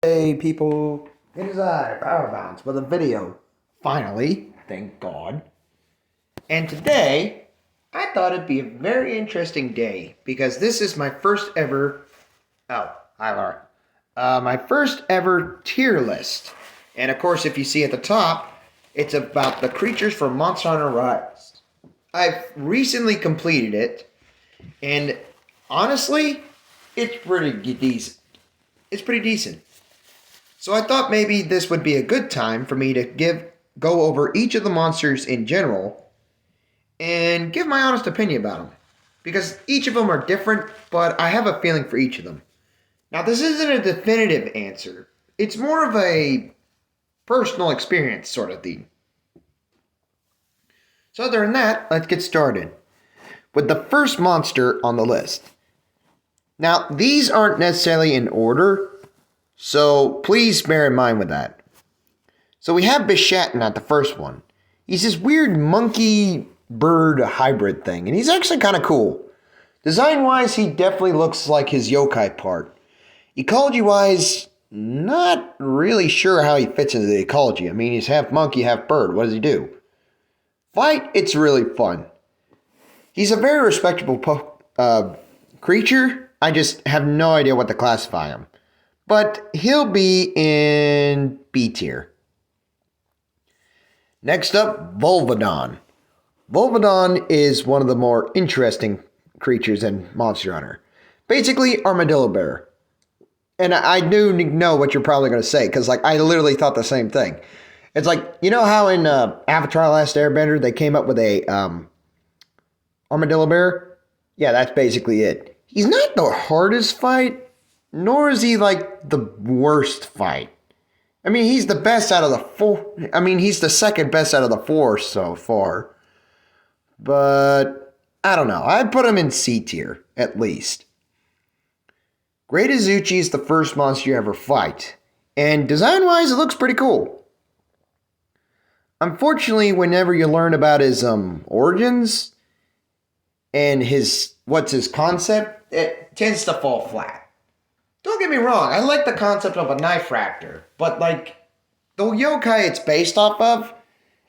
Hey people, it is I, Power Bounce, with a video. Finally, thank God. And today, I thought it'd be a very interesting day because this is my first ever. Oh, hi Laura. My first ever tier list. And of course, if you see at the top, it's about the creatures from Monster Hunter Rise. I've recently completed it, and honestly, it's pretty decent. It's pretty decent. So I thought maybe this would be a good time for me to go over each of the monsters in general and give my honest opinion about them. Because each of them are different, but I have a feeling for each of them. Now, this isn't a definitive answer. It's more of a personal experience sort of thing. So other than that, let's get started with the first monster on the list. Now, these aren't necessarily in order, so please bear in mind with that. So we have Bishaten at the first one. He's this weird monkey bird hybrid thing, and he's actually kind of cool. Design-wise, he definitely looks like his yokai part. Ecology-wise, not really sure how he fits into the ecology. I mean, he's half monkey, half bird. What does he do? Fight, it's really fun. He's a very respectable creature. I just have no idea what to classify him. But he'll be in B tier. Next up, Volvidon. Volvidon is one of the more interesting creatures in Monster Hunter. Basically, Armadillo Bear. And I do know what you're probably going to say, because I literally thought the same thing. It's like, you know how in Avatar: Last Airbender, they came up with a Armadillo Bear? Yeah, that's basically it. He's not the hardest fight, nor is he the worst fight. I mean, he's the best out of the four. I mean, he's the second best out of the four so far. But I don't know. I'd put him in C tier, at least. Great Izuchi is the first monster you ever fight. And design-wise, it looks pretty cool. Unfortunately, whenever you learn about his origins and what's his concept, it tends to fall flat. Don't get me wrong, I like the concept of a knife raptor, but the yokai it's based off of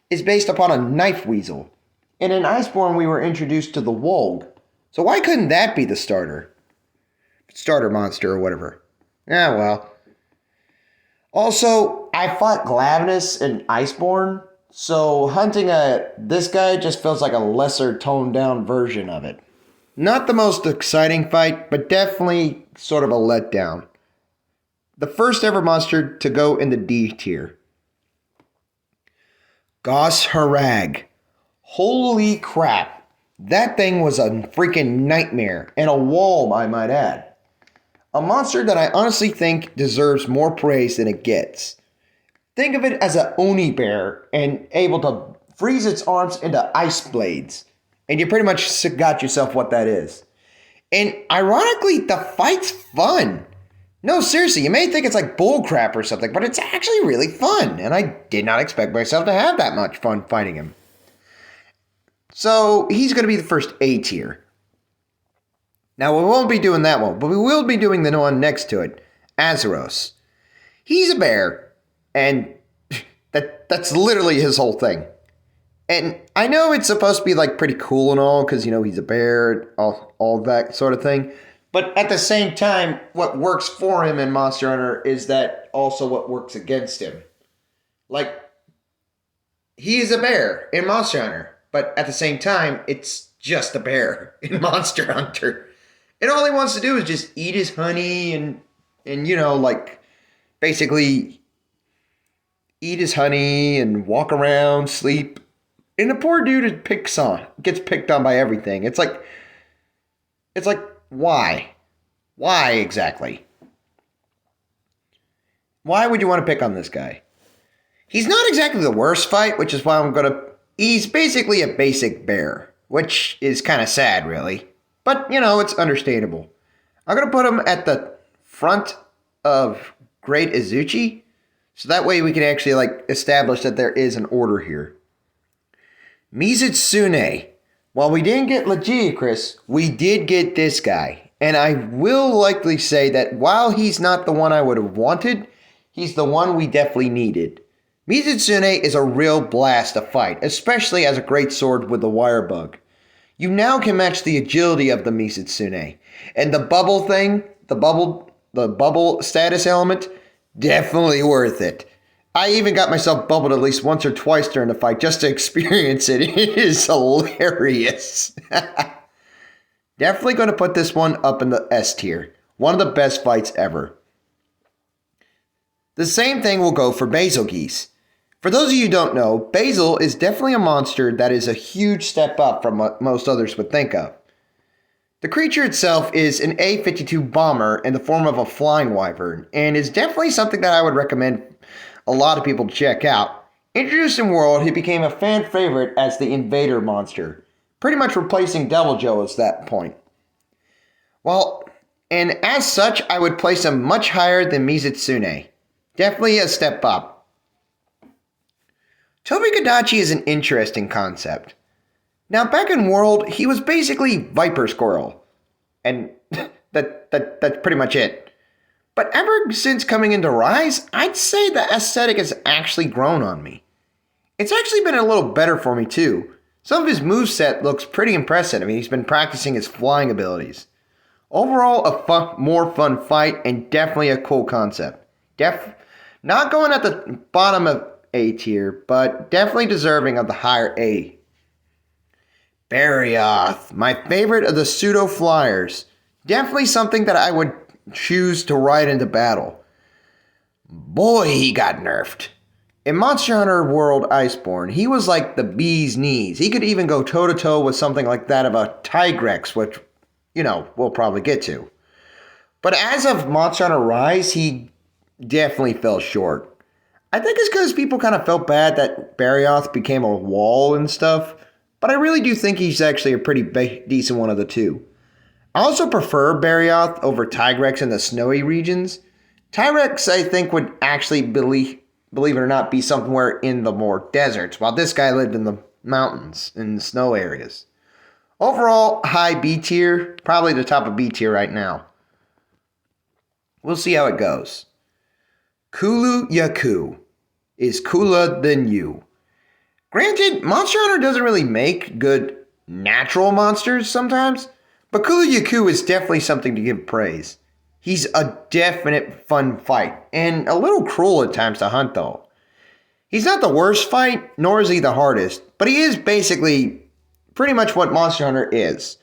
is based upon a knife weasel. And in Iceborne we were introduced to the Wolg. So why couldn't that be the starter monster or whatever? Yeah, well. Also, I fought Glavenus in Iceborne, so hunting this guy just feels like a lesser toned down version of it. Not the most exciting fight, but definitely sort of a letdown. The first ever monster to go in the D tier. Gos Harag. Holy crap. That thing was a freaking nightmare, and a wall, I might add. A monster that I honestly think deserves more praise than it gets. Think of it as an Oni bear and able to freeze its arms into ice blades. And you pretty much got yourself what that is. And ironically, the fight's fun. No, seriously, you may think it's like bullcrap or something, but it's actually really fun. And I did not expect myself to have that much fun fighting him. So he's going to be the first A tier. Now, we won't be doing that one, but we will be doing the one next to it, Azeros. He's a bear, and that's literally his whole thing. And I know it's supposed to be pretty cool and all, because he's a bear, all that sort of thing. But at the same time, what works for him in Monster Hunter is that also what works against him. He is a bear in Monster Hunter, but at the same time, it's just a bear in Monster Hunter. And all he wants to do is just eat his honey and basically eat his honey and walk around, sleep. And the poor dude gets picked on by everything. It's like, why? Why exactly? Why would you want to pick on this guy? He's not exactly the worst fight, which is why he's basically a basic bear, which is kind of sad, really. But, it's understandable. I'm going to put him at the front of Great Izuchi, so that way we can actually, establish that there is an order here. Mizutsune. While we didn't get Lagiacrus, we did get this guy. And I will likely say that while he's not the one I would have wanted, he's the one we definitely needed. Mizitsune is a real blast to fight, especially as a great sword with the wire bug. You now can match the agility of the Mizitsune. And the bubble thing, the bubble status element, definitely worth it. I even got myself bubbled at least once or twice during the fight just to experience it. It is hilarious. Definitely going to put this one up in the S tier. One of the best fights ever. The same thing will go for Bazelgeuse. For those of you who don't know, Basil is definitely a monster that is a huge step up from what most others would think of. The creature itself is an A-52 bomber in the form of a flying wyvern, and is definitely something that I would recommend a lot of people to check out. Introduced in World, he became a fan favorite as the invader monster, pretty much replacing Deviljho at that point. And as such, I would place him much higher than Mizitsune. Definitely a step up. Tobi-Kadachi is an interesting concept. Now, back in World, he was basically Viper Squirrel. And that's pretty much it. But ever since coming into Rise, I'd say the aesthetic has actually grown on me. It's actually been a little better for me too. Some of his moveset looks pretty impressive. I mean, he's been practicing his flying abilities. Overall, a more fun fight and definitely a cool concept. Not going at the bottom of A tier, but definitely deserving of the higher A. Barioth, my favorite of the pseudo flyers. Definitely something that I would choose to ride into battle. Boy, he got nerfed. In Monster Hunter World Iceborne, he was like the bee's knees. He could even go toe-to-toe with something like that of a Tigrex, which, we'll probably get to. But as of Monster Hunter Rise, he definitely fell short. I think it's because people kind of felt bad that Barioth became a wall and stuff, but I really do think he's actually a pretty decent one of the two. I also prefer Barioth over Tigrex in the snowy regions. Tigrex, I think, would actually, believe it or not, be somewhere in the more deserts, while this guy lived in the mountains, in the snow areas. Overall, high B tier, probably the top of B tier right now. We'll see how it goes. Kulu Yaku is cooler than you. Granted, Monster Hunter doesn't really make good natural monsters sometimes, but Kulu Yaku is definitely something to give praise. He's a definite fun fight, and a little cruel at times to hunt though. He's not the worst fight, nor is he the hardest, but he is basically pretty much what Monster Hunter is.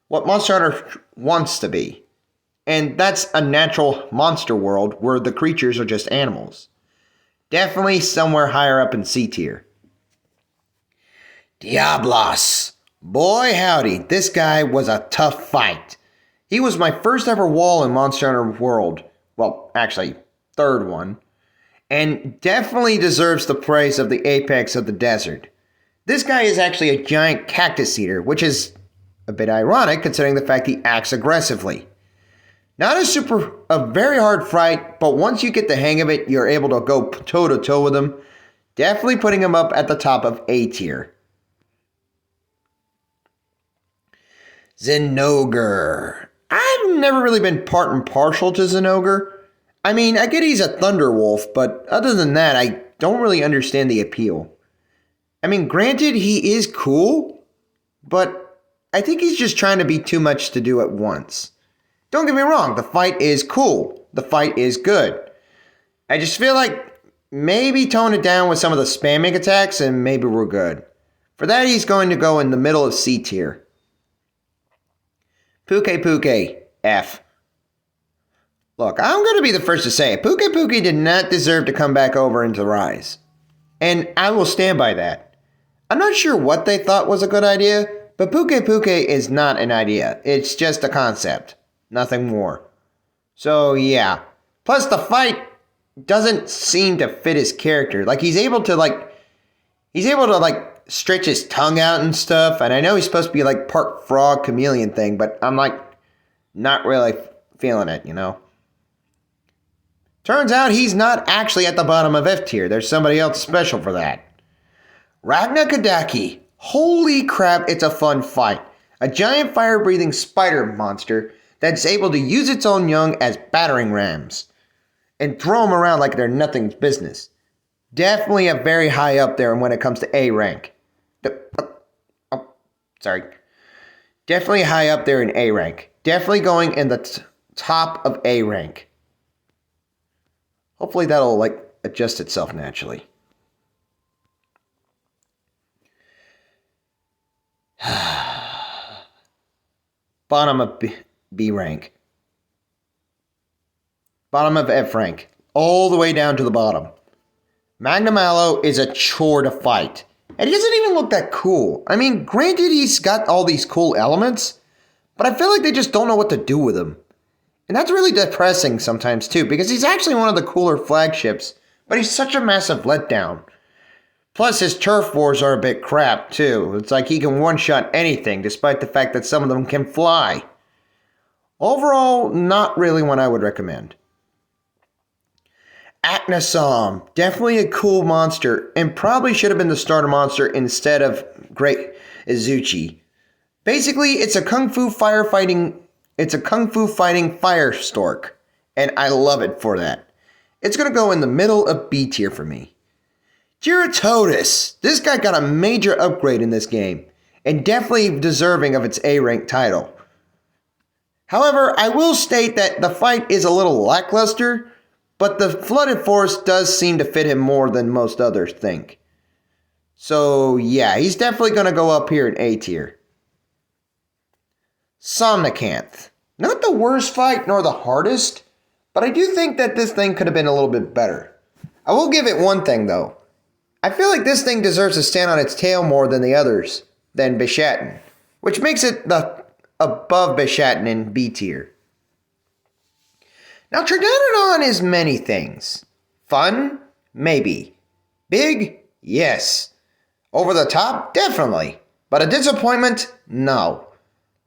What Monster Hunter wants to be. And that's a natural monster world where the creatures are just animals. Definitely somewhere higher up in C tier. Diablos. Boy howdy, this guy was a tough fight. He was my first ever wall in Monster Hunter World. Well, actually, third one. And definitely deserves the praise of the apex of the desert. This guy is actually a giant cactus eater, which is a bit ironic considering the fact he acts aggressively. Not a very hard fight, but once you get the hang of it, you're able to go toe-to-toe with him. Definitely putting him up at the top of A tier. Zinogre. I've never really been part and partial to Zinogre. I mean, I get he's a Thunderwolf, but other than that, I don't really understand the appeal. I mean, granted, he is cool, but I think he's just trying to be too much to do at once. Don't get me wrong, the fight is cool. The fight is good. I just feel like maybe tone it down with some of the spamming attacks and maybe we're good. For that, he's going to go in the middle of C tier. Pukei, F. Look, I'm going to be the first to say it. Pukei did not deserve to come back over into Rise. And I will stand by that. I'm not sure what they thought was a good idea, but Pukei is not an idea. It's just a concept. Nothing more. So, yeah. Plus, the fight doesn't seem to fit his character. Like, he's able to stretch his tongue out and stuff. And I know he's supposed to be, like, part frog chameleon thing, but I'm, like, not really feeling it, Turns out he's not actually at the bottom of F tier. There's somebody else special for that. Ragna Kadaki. Holy crap, it's a fun fight. A giant fire-breathing spider monster that's able to use its own young as battering rams. and throw them around like they're nothing's business. Definitely a very high up there when it comes to A rank. Sorry. Definitely high up there in A rank. Definitely going in the top of A rank. Hopefully that'll adjust itself naturally. Bottom of B rank. Bottom of F rank. All the way down to the bottom. Magna Mallow is a chore to fight. And he doesn't even look that cool. I mean, granted he's got all these cool elements, but I feel like they just don't know what to do with him. And that's really depressing sometimes too, because he's actually one of the cooler flagships, but he's such a massive letdown. Plus his turf wars are a bit crap too. It's like he can one-shot anything, despite the fact that some of them can fly. Overall, not really one I would recommend. Aknosom, definitely a cool monster, and probably should have been the starter monster instead of Great Izuchi. Basically, it's a kung fu fighting fire stork, and I love it for that. It's gonna go in the middle of B tier for me. Gyarados, this guy got a major upgrade in this game, and definitely deserving of its A rank title. However, I will state that the fight is a little lackluster, but the Flooded Forest does seem to fit him more than most others think. So yeah, he's definitely going to go up here in A tier. Somnicanth. Not the worst fight nor the hardest, but I do think that this thing could have been a little bit better. I will give it one thing though. I feel like this thing deserves to stand on its tail more than the others, than Bishaten, which makes it above Bishaten in B tier. Now, Troodonodon is many things. Fun? Maybe. Big? Yes. Over the top? Definitely. But a disappointment? No.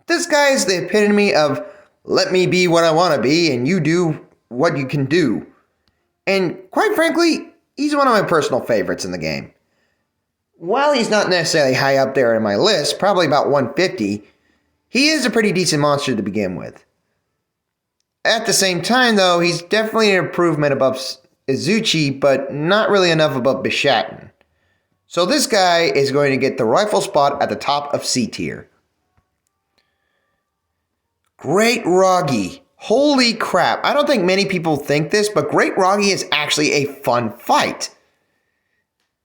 This guy is the epitome of, let me be what I want to be and you do what you can do. And quite frankly, he's one of my personal favorites in the game. While he's not necessarily high up there in my list, probably about 150, he is a pretty decent monster to begin with. At the same time, though, he's definitely an improvement above Izuchi, but not really enough above Bishaten. So this guy is going to get the rightful spot at the top of C tier. Great Roggy. Holy crap. I don't think many people think this, but Great Roggy is actually a fun fight.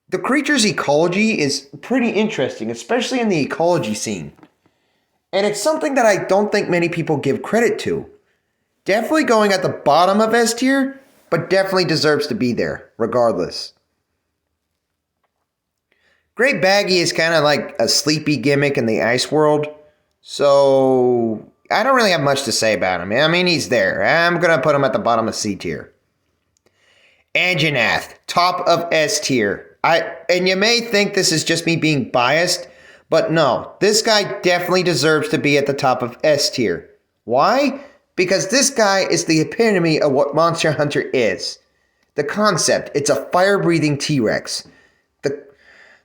The creature's ecology is pretty interesting, especially in the ecology scene. And it's something that I don't think many people give credit to. Definitely going at the bottom of S tier, but definitely deserves to be there, regardless. Great Baggy is kind of like a sleepy gimmick in the ice world, so I don't really have much to say about him. I mean, he's there. I'm going to put him at the bottom of C tier. Anjanath, top of S tier. And you may think this is just me being biased, but no, this guy definitely deserves to be at the top of S tier. Why? Because this guy is the epitome of what Monster Hunter is. The concept, it's a fire-breathing T-Rex.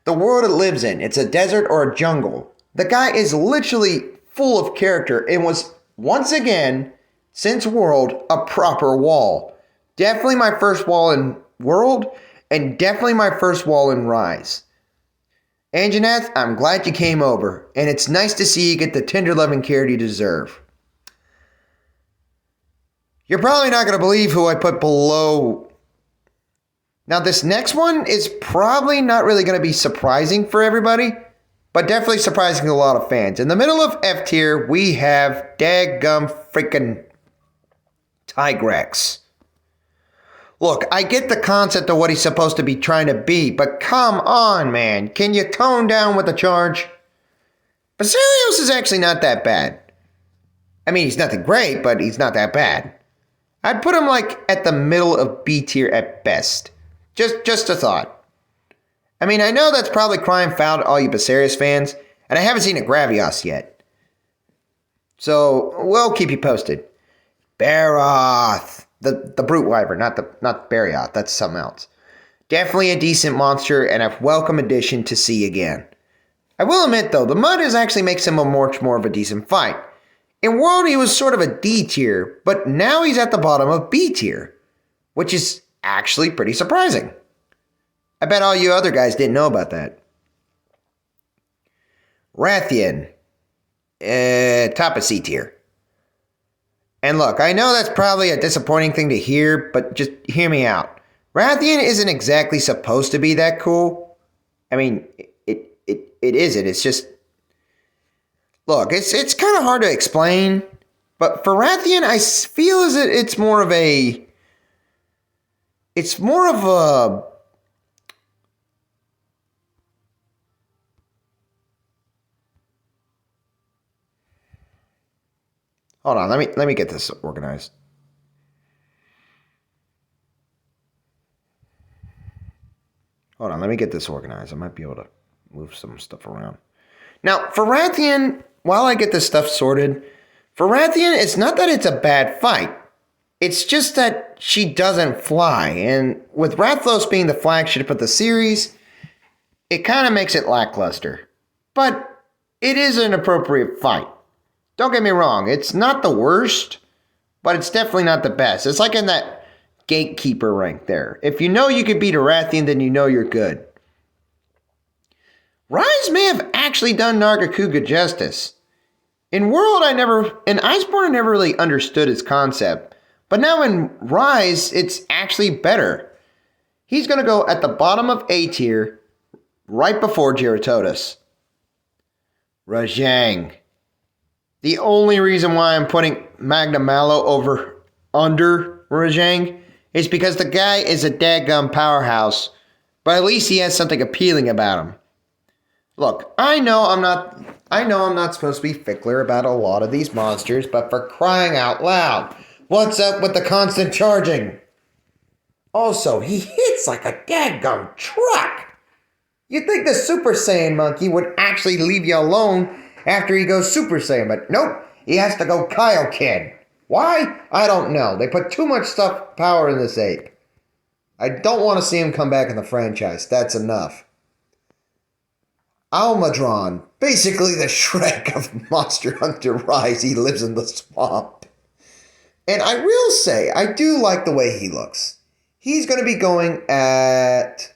The world it lives in, it's a desert or a jungle. The guy is literally full of character and was, once again, since World, a proper wall. Definitely my first wall in World, and definitely my first wall in Rise. Anjanath, I'm glad you came over, and it's nice to see you get the tender loving care you deserve. You're probably not going to believe who I put below. Now, this next one is probably not really going to be surprising for everybody, but definitely surprising to a lot of fans. In the middle of F tier, we have daggum freaking Tigrex. Look, I get the concept of what he's supposed to be trying to be, but come on, man. Can you tone down with the charge? Basarios is actually not that bad. I mean, he's nothing great, but he's not that bad. I'd put him like at the middle of B tier at best. Just a thought. I mean, I know that's probably crying foul to all you Basarios fans, and I haven't seen a Gravios yet. So, we'll keep you posted. Barroth. The Brute Wyvern, not Barioth. That's something else. Definitely a decent monster and a welcome addition to see again. I will admit, though, the mud actually makes him a much more of a decent fight. In World, he was sort of a D tier, but now he's at the bottom of B tier. which is actually pretty surprising. I bet all you other guys didn't know about that. Rathian, top of C tier. And look, I know that's probably a disappointing thing to hear, but just hear me out. Rathian isn't exactly supposed to be that cool. I mean, it isn't. It's just, look, it's kind of hard to explain. But for Rathian, I feel as it's more of a, hold on, let me get this organized. Hold on, let me get this organized. I might be able to move some stuff around. Now, for Rathian, while I get this stuff sorted, for Rathian, it's not that it's a bad fight. It's just that she doesn't fly. And with Rathalos being the flagship of the series, it kind of makes it lackluster. But it is an appropriate fight. Don't get me wrong, it's not the worst, but it's definitely not the best. It's like in that gatekeeper rank there. If you know you can beat a Rathian, then you know you're good. Rise may have actually done Nargacuga justice. In Iceborne I never really understood his concept, but now in Rise, it's actually better. He's going to go at the bottom of A tier, right before Geratodus. Rajang. The only reason why I'm putting Magna Malo under Rajang is because the guy is a dadgum powerhouse, but at least he has something appealing about him. Look, I know I'm not supposed to be fickler about a lot of these monsters, but for crying out loud, what's up with the constant charging? Also, he hits like a dadgum truck. You'd think the Super Saiyan monkey would actually leave you alone after he goes Super Saiyan, but nope, he has to go Kaioken. Why? I don't know. They put too much power in this ape. I don't want to see him come back in the franchise. That's enough. Almadron, basically the Shrek of Monster Hunter Rise. He lives in the swamp. And I will say, I do like the way he looks. He's going to be going at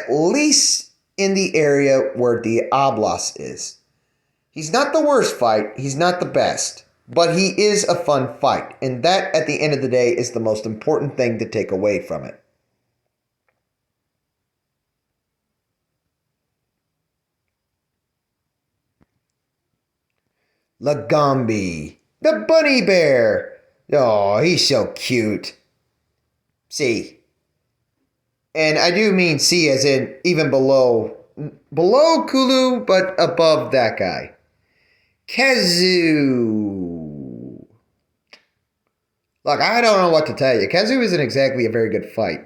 least in the area where Diablos is. He's not the worst fight. He's not the best. But he is a fun fight. And that, at the end of the day, is the most important thing to take away from it. Lagombi, the bunny bear. Oh, he's so cute. See. And I do mean C as in even below Kulu, but above that guy. Khezu. Look, I don't know what to tell you. Khezu isn't exactly a very good fight.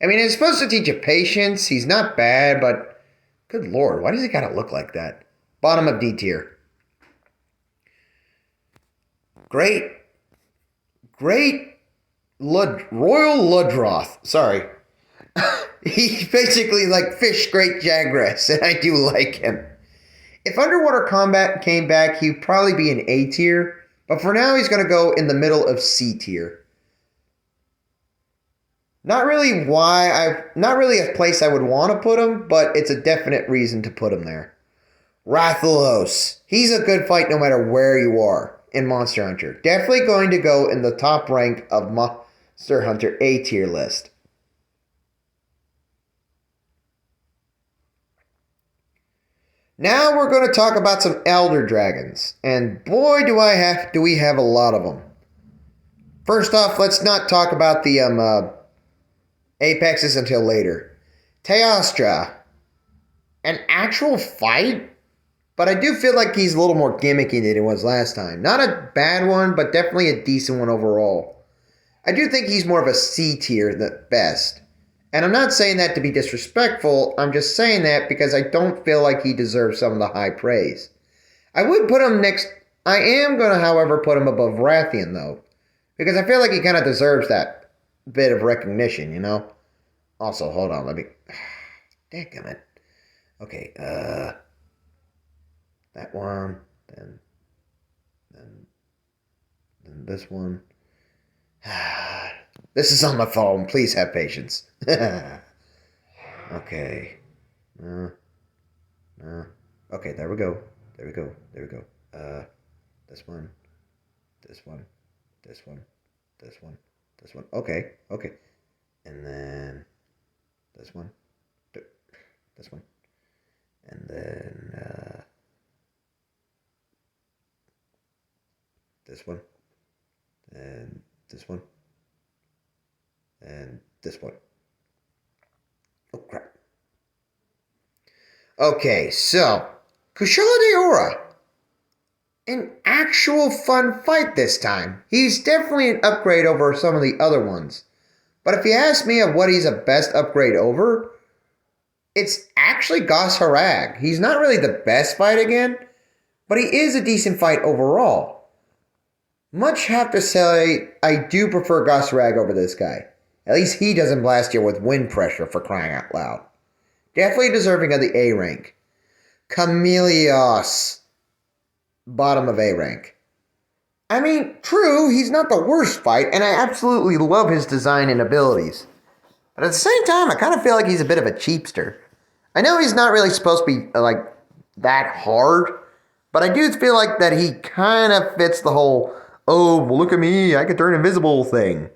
I mean, it's supposed to teach you patience. He's not bad, but good lord, why does he gotta look like that? Bottom of D tier. Great Royal Ludroth. Sorry. He's basically like Fish Great Jagras, and I do like him. If Underwater Combat came back, he'd probably be an A tier, but for now he's going to go in the middle of C tier. Not really a place I would want to put him, but it's a definite reason to put him there. Rathalos. He's a good fight no matter where you are in Monster Hunter. Definitely going to go in the top rank of Monster Hunter A tier list. Now we're going to talk about some Elder Dragons, and boy do we have a lot of them. First off, let's not talk about the Apexes until later. Teostra, an actual fight, but I do feel like he's a little more gimmicky than it was last time. Not a bad one, but definitely a decent one overall. I do think he's more of a C tier at best. And I'm not saying that to be disrespectful, I'm just saying that because I don't feel like he deserves some of the high praise. I would put him next. I am going to, however, put him above Rathian, though, because I feel like he kind of deserves that bit of recognition, you know? Also, hold on, let me... Dadgummit. Okay, that one, then this one. This is on my phone. Please have patience. Okay. Okay, there we go. There we go. There we go. This one. This one. This one. This one. This one. Okay. Okay. And then this one. This one. And then this one. And this one. And this one. Oh, crap. Okay, so Kushala Daora. An actual fun fight this time. He's definitely an upgrade over some of the other ones. But if you ask me of what he's a best upgrade over, it's actually Gos Harag. He's not really the best fight again, but he is a decent fight overall. Much have to say, I do prefer Gos Harag over this guy. At least he doesn't blast you with wind pressure, for crying out loud. Definitely deserving of the A rank. Chameleos. Bottom of A rank. I mean, true, he's not the worst fight, and I absolutely love his design and abilities. But at the same time, I kind of feel like he's a bit of a cheapster. I know he's not really supposed to be, like, that hard, but I do feel like that he kind of fits the whole, oh, well, look at me, I can turn invisible thing.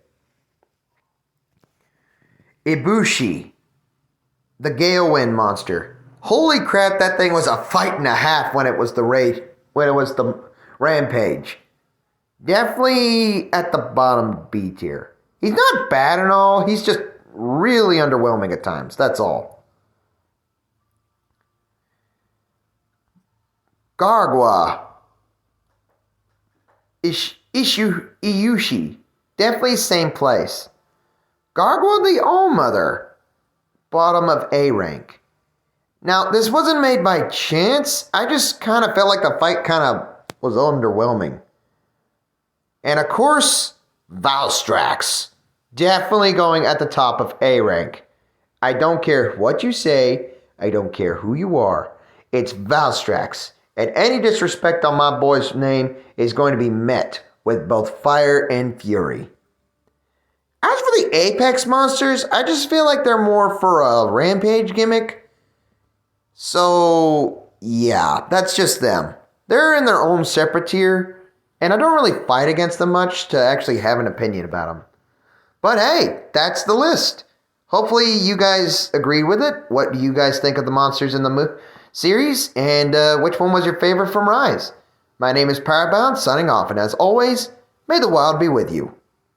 Ibushi. The Galewind monster. Holy crap, that thing was a fight and a half when it was the Rampage. Definitely at the bottom B tier. He's not bad at all, he's just really underwhelming at times, that's all. Gargwa. Iyushi. Definitely same place. Gargwa the All-Mother. Bottom of A rank. Now, this wasn't made by chance. I just kind of felt like the fight kind of was underwhelming. And of course, Valstrax. Definitely going at the top of A rank. I don't care what you say. I don't care who you are. It's Valstrax. And any disrespect on my boy's name is going to be met with both fire and fury. As for the Apex monsters, I just feel like they're more for a Rampage gimmick. So, yeah, that's just them. They're in their own separate tier, and I don't really fight against them much to actually have an opinion about them. But hey, that's the list. Hopefully you guys agreed with it. What do you guys think of the monsters in the series? And which one was your favorite from Rise? My name is Powerbound, signing off, and as always, may the wild be with you.